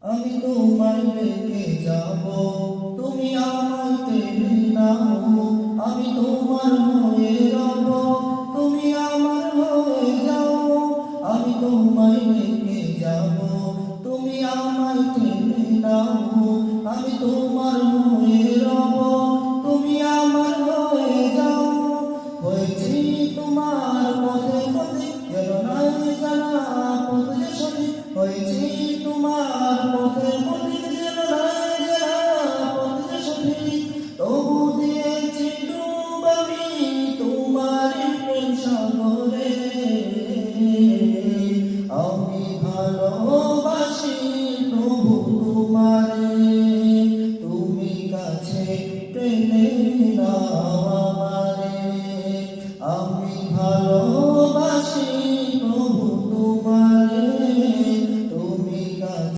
আমি তোমায় রেখে যাব, তুমি আমায় টেনে নাও। আমি তোমার হয়ে রব, তুমি আমার হয়ে যাও। আমি তোমায় রেখে যাব, তুমি আমায় টেনে নাও। আমি তোমার হয়ে রব, তুমি আমার হয়ে যাও। হয়েছি তোমার পথে পথে, গেল নাই জানা পথ যে সঠিক। হয়েছি তোমার পথে পথে,